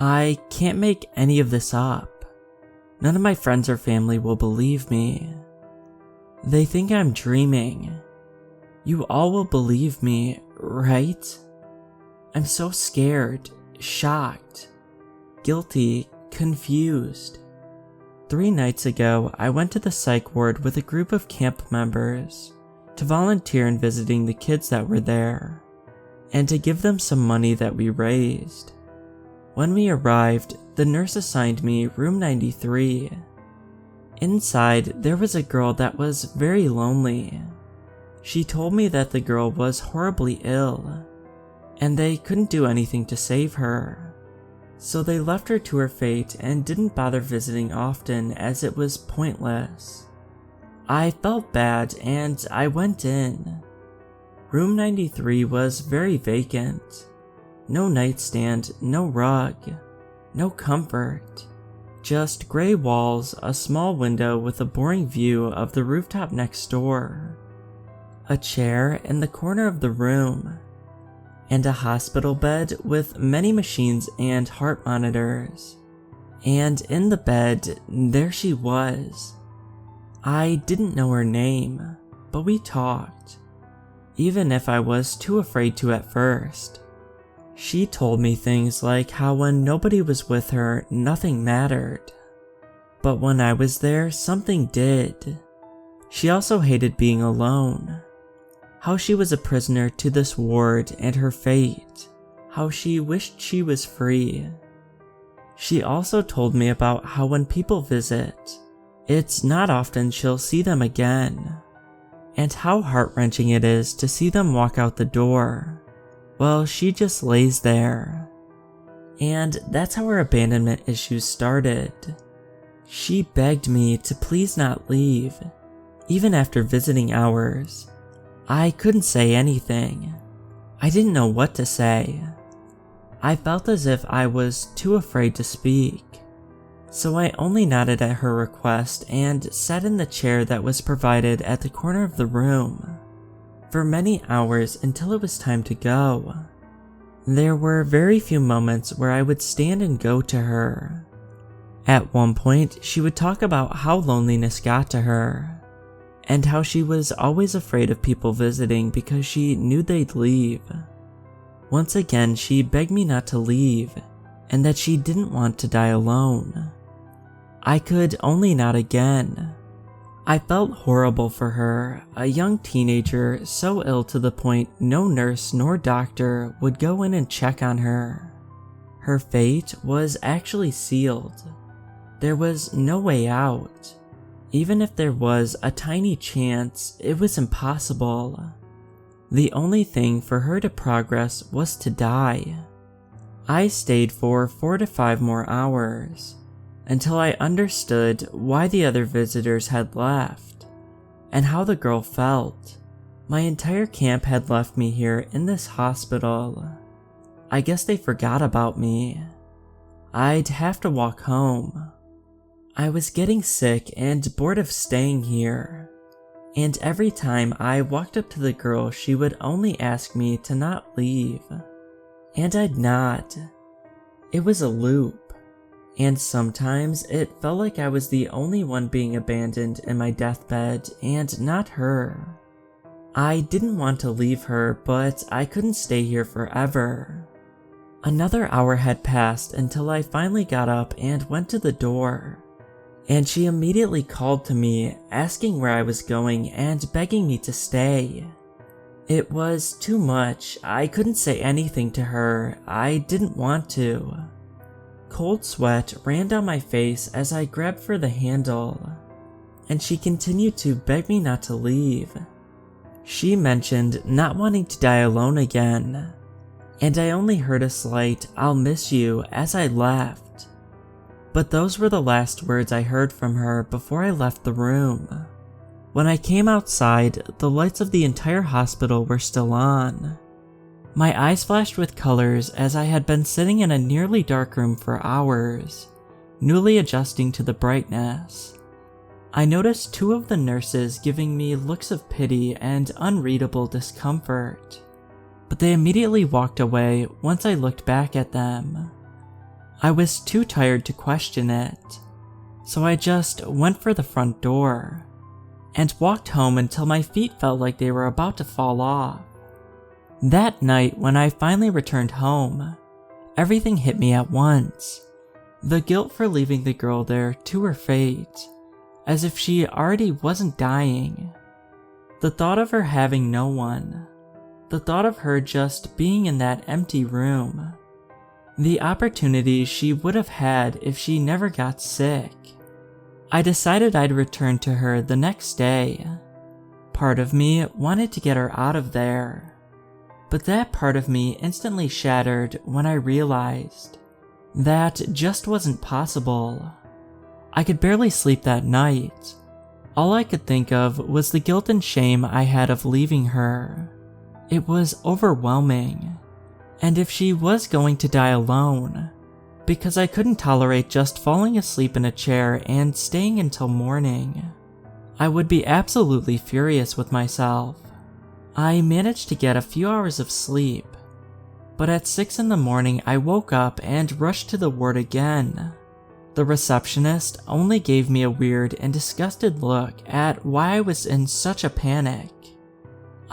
I can't make any of this up. None of my friends or family will believe me. They think I'm dreaming. You all will believe me, right? I'm so scared, shocked, guilty, confused. 3 nights ago, I went to the psych ward with a group of camp members to volunteer in visiting the kids that were there, and to give them some money that we raised. When we arrived, the nurse assigned me room 93. Inside, there was a girl that was very lonely. She told me that the girl was horribly ill, and they couldn't do anything to save her. So they left her to her fate and didn't bother visiting often as it was pointless. I felt bad and I went in. Room 93 was very vacant. No nightstand, no rug, no comfort. Just gray walls, a small window with a boring view of the rooftop next door. A chair in the corner of the room. And a hospital bed with many machines and heart monitors. And in the bed, there she was. I didn't know her name, but we talked, even if I was too afraid to at first. She told me things like how when nobody was with her, nothing mattered. But when I was there, something did. She also hated being alone. How she was a prisoner to this ward and her fate. How she wished she was free. She also told me about how when people visit, it's not often she'll see them again. And how heart-wrenching it is to see them walk out the door. Well, she just lays there. And that's how her abandonment issues started. She begged me to please not leave, even after visiting hours. I couldn't say anything. I didn't know what to say. I felt as if I was too afraid to speak. So I only nodded at her request and sat in the chair that was provided at the corner of the room for many hours until it was time to go. There were very few moments where I would stand and go to her. At one point, she would talk about how loneliness got to her, and how she was always afraid of people visiting because she knew they'd leave. Once again, she begged me not to leave, and that she didn't want to die alone. I could only nod again. I felt horrible for her, a young teenager so ill to the point no nurse nor doctor would go in and check on her. Her fate was actually sealed. There was no way out. Even if there was a tiny chance, it was impossible. The only thing for her to progress was to die. I stayed for 4 to 5 more hours, until I understood why the other visitors had left, and how the girl felt. My entire camp had left me here in this hospital. I guess they forgot about me. I'd have to walk home. I was getting sick and bored of staying here, and every time I walked up to the girl, she would only ask me to not leave, and I'd not. It was a loop, and sometimes it felt like I was the only one being abandoned in my deathbed and not her. I didn't want to leave her, but I couldn't stay here forever. Another hour had passed until I finally got up and went to the door. And she immediately called to me, asking where I was going and begging me to stay. It was too much. I couldn't say anything to her. I didn't want to. Cold sweat ran down my face as I grabbed for the handle, and she continued to beg me not to leave. She mentioned not wanting to die alone again, and I only heard a slight "I'll miss you" as I left. But those were the last words I heard from her before I left the room. When I came outside, the lights of the entire hospital were still on. My eyes flashed with colors as I had been sitting in a nearly dark room for hours, newly adjusting to the brightness. I noticed 2 of the nurses giving me looks of pity and unreadable discomfort, but they immediately walked away once I looked back at them. I was too tired to question it, so I just went for the front door and walked home until my feet felt like they were about to fall off. That night, when I finally returned home, everything hit me at once. The guilt for leaving the girl there to her fate, as if she already wasn't dying. The thought of her having no one. The thought of her just being in that empty room. The opportunity she would have had if she never got sick. I decided I'd return to her the next day. Part of me wanted to get her out of there, but that part of me instantly shattered when I realized that just wasn't possible. I could barely sleep that night. All I could think of was the guilt and shame I had of leaving her. It was overwhelming. And if she was going to die alone, because I couldn't tolerate just falling asleep in a chair and staying until morning, I would be absolutely furious with myself. I managed to get a few hours of sleep, but at 6 in the morning I woke up and rushed to the ward again. The receptionist only gave me a weird and disgusted look at why I was in such a panic.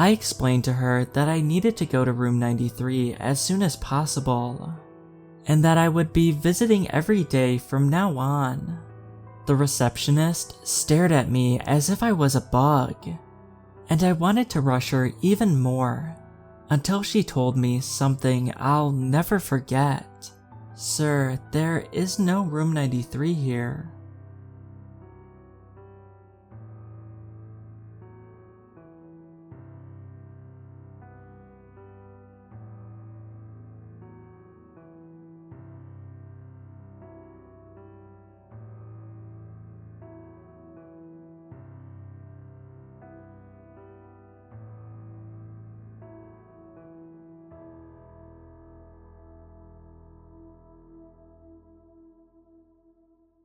I explained to her that I needed to go to room 93 as soon as possible, and that I would be visiting every day from now on. The receptionist stared at me as if I was a bug, and I wanted to rush her even more until she told me something I'll never forget. "Sir, there is no room 93 here."